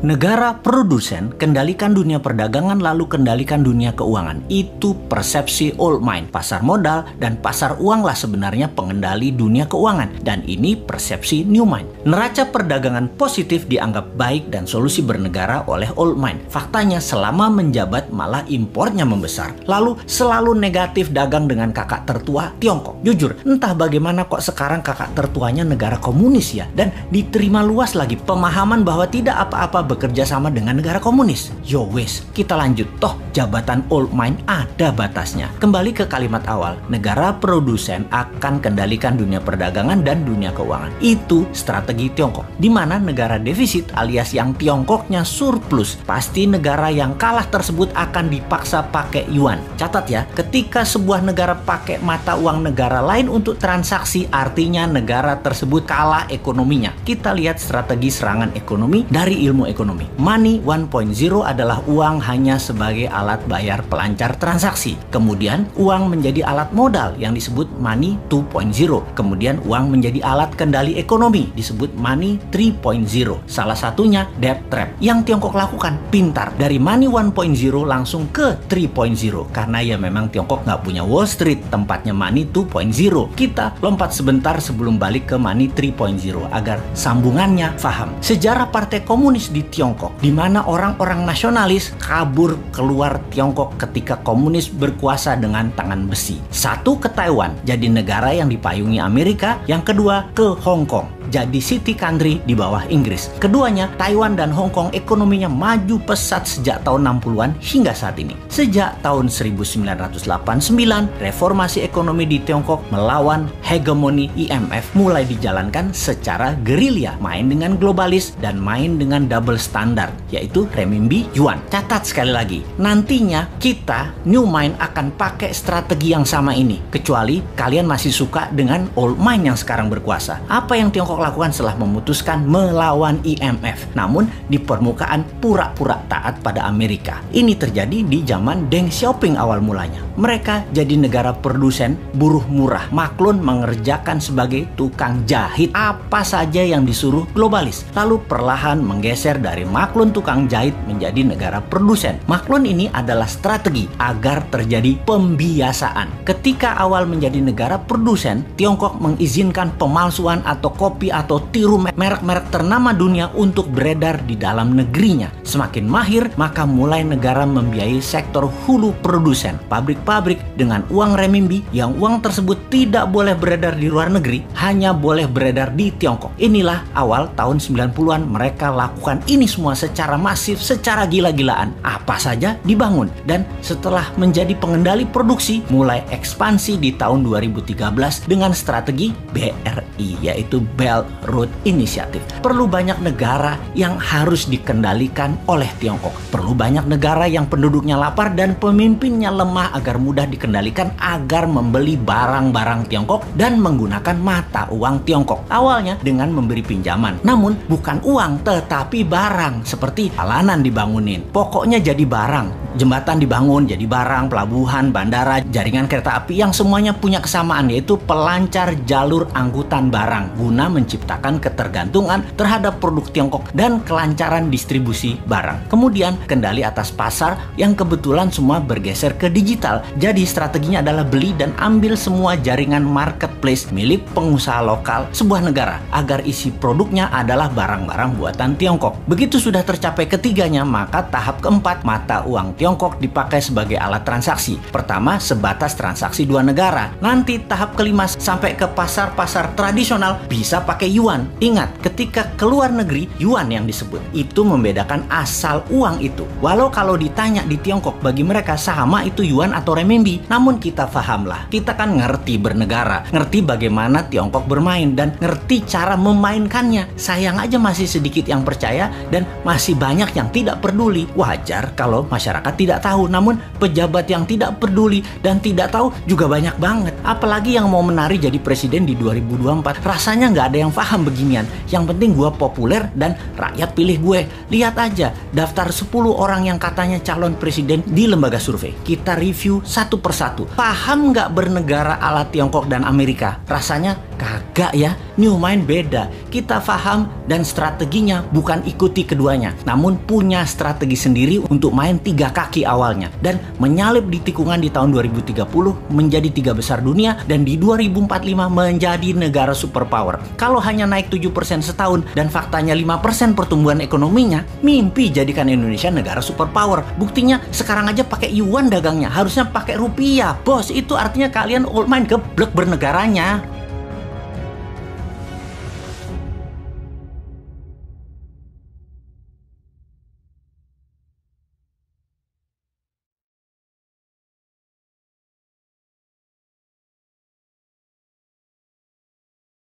Negara produsen kendalikan dunia perdagangan lalu kendalikan dunia keuangan. Itu persepsi old mind. Pasar modal dan pasar uang lah sebenarnya pengendali dunia keuangan. Dan ini persepsi new mind. Neraca perdagangan positif dianggap baik dan solusi bernegara oleh old mind. Faktanya selama menjabat malah impornya membesar. Lalu selalu negatif dagang dengan kakak tertua Tiongkok. Jujur, entah bagaimana kok sekarang kakak tertuanya negara komunis ya. Dan diterima luas lagi pemahaman bahwa tidak apa-apa bekerja sama dengan negara komunis. Yo wes, kita lanjut. Toh jabatan old mind ada batasnya. Kembali ke kalimat awal, negara produsen akan kendalikan dunia perdagangan dan dunia keuangan. Itu strategi Tiongkok. Di mana negara defisit alias yang Tiongkoknya surplus, pasti negara yang kalah tersebut akan dipaksa pakai yuan. Catat ya, ketika sebuah negara pakai mata uang negara lain untuk transaksi, artinya negara tersebut kalah ekonominya. Kita lihat strategi serangan ekonomi dari ilmu ekonomi. Money 1.0 adalah uang hanya sebagai alat bayar pelancar transaksi. Kemudian uang menjadi alat modal yang disebut money 2.0. Kemudian uang menjadi alat kendali ekonomi disebut money 3.0. Salah satunya debt trap yang Tiongkok lakukan. Pintar, dari money 1.0 langsung ke 3.0 karena ya memang Tiongkok nggak punya Wall Street, tempatnya money 2.0. Kita lompat sebentar sebelum balik ke money 3.0 agar sambungannya paham. Sejarah Partai Komunis di Tiongkok, di mana orang-orang nasionalis kabur keluar Tiongkok ketika komunis berkuasa dengan tangan besi. Satu ke Taiwan, jadi negara yang dipayungi Amerika. Yang kedua ke Hong Kong, jadi city country di bawah Inggris. Keduanya, Taiwan dan Hong Kong ekonominya maju pesat sejak tahun 60-an hingga saat ini. Sejak tahun 1989, reformasi ekonomi di Tiongkok melawan hegemoni IMF mulai dijalankan secara gerilya, main dengan globalis dan main dengan double standar, yaitu renminbi yuan. Catat sekali lagi, nantinya kita new mind akan pakai strategi yang sama ini, kecuali kalian masih suka dengan old mind yang sekarang berkuasa. Apa yang Tiongkok lakukan setelah memutuskan melawan IMF, namun di permukaan pura-pura taat pada Amerika? Ini terjadi di zaman Deng Xiaoping awal mulanya. Mereka jadi negara produsen buruh murah. Maklun mengerjakan sebagai tukang jahit apa saja yang disuruh globalis. Lalu perlahan menggeser dari maklun tukang jahit menjadi negara produsen. Maklun ini adalah strategi agar terjadi pembiasaan. Ketika awal menjadi negara produsen, Tiongkok mengizinkan pemalsuan atau kopi atau tiru merek-merek ternama dunia untuk beredar di dalam negerinya. Semakin mahir, maka mulai negara membiayai sektor hulu produsen, pabrik-pabrik dengan uang renminbi yang uang tersebut tidak boleh beredar di luar negeri, hanya boleh beredar di Tiongkok. Inilah awal tahun 90-an mereka lakukan ini semua secara masif, secara gila-gilaan. Apa saja dibangun, dan setelah menjadi pengendali produksi, mulai ekspansi di tahun 2013 dengan strategi BRI, yaitu Belt Road Initiative. Perlu banyak negara yang harus dikendalikan oleh Tiongkok. Perlu banyak negara yang penduduknya lapar dan pemimpinnya lemah agar mudah dikendalikan, agar membeli barang-barang Tiongkok dan menggunakan mata uang Tiongkok. Awalnya dengan memberi pinjaman, namun bukan uang tetapi barang, seperti jalanan dibangunin, pokoknya jadi barang. Jembatan dibangun jadi barang, pelabuhan, bandara, jaringan kereta api yang semuanya punya kesamaan, yaitu pelancar jalur angkutan barang guna menciptakan ketergantungan terhadap produk Tiongkok dan kelancaran distribusi barang. Kemudian kendali atas pasar yang kebetulan semua bergeser ke digital. Jadi strateginya adalah beli dan ambil semua jaringan marketplace milik pengusaha lokal sebuah negara agar isi produknya adalah barang-barang buatan Tiongkok. Begitu sudah tercapai ketiganya, maka tahap keempat, mata uang Tiongkok dipakai sebagai alat transaksi. Pertama, sebatas transaksi dua negara. Nanti tahap kelima sampai ke pasar-pasar tradisional bisa pakai yuan. Ingat, ketika keluar negeri, yuan yang disebut. Itu membedakan asal uang itu. Walau kalau ditanya di Tiongkok, bagi mereka sama itu yuan atau renminbi. Namun kita pahamlah, kita kan ngerti bernegara, ngerti bagaimana Tiongkok bermain, dan ngerti cara memainkannya. Sayang aja masih sedikit yang percaya dan masih banyak yang tidak peduli. Wajar kalau masyarakat tidak tahu, namun pejabat yang tidak peduli dan tidak tahu juga banyak banget. Apalagi yang mau menari jadi presiden di 2024. Rasanya nggak ada yang paham beginian. Yang penting gue populer dan rakyat pilih gue. Lihat aja daftar 10 orang yang katanya calon presiden di lembaga survei. Kita review satu persatu. Paham nggak bernegara ala Tiongkok dan Amerika? Rasanya Kagak ya, New Mind beda. Kita paham dan strateginya bukan ikuti keduanya, namun punya strategi sendiri untuk main 3 kaki awalnya dan menyalip di tikungan di tahun 2030 menjadi 3 besar dunia dan di 2045 menjadi negara superpower. Kalau hanya naik 7% setahun dan faktanya 5% pertumbuhan ekonominya, mimpi jadikan Indonesia negara superpower. Buktinya sekarang aja pakai yuan dagangnya, harusnya pakai rupiah. Bos, itu artinya kalian old mind geblek bernegaranya.